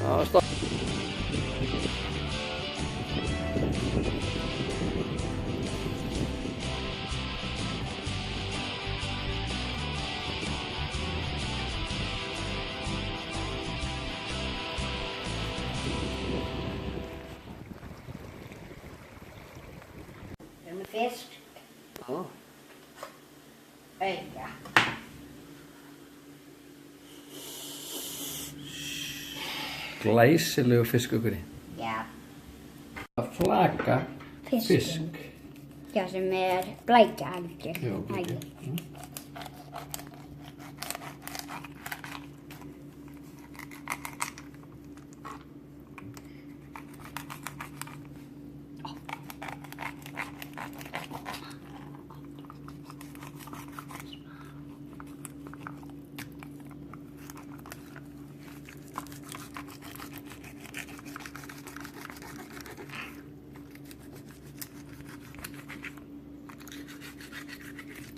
Já, stopp. Við erum með fisk. Já. Auðvitað. Glæsilegu fiskugri. Já. Að flaka fisk. Já, sem blækja heldur. Já, blækja.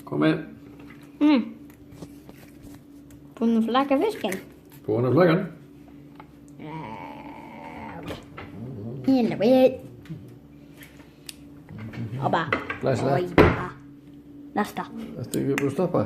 Komið. Búinn að flaka fiskinn? Búinn að flaka hann. Hérna við. Oppa. Glæsilegt. Oj, næsta. Ertu ekki búinn að stoppa?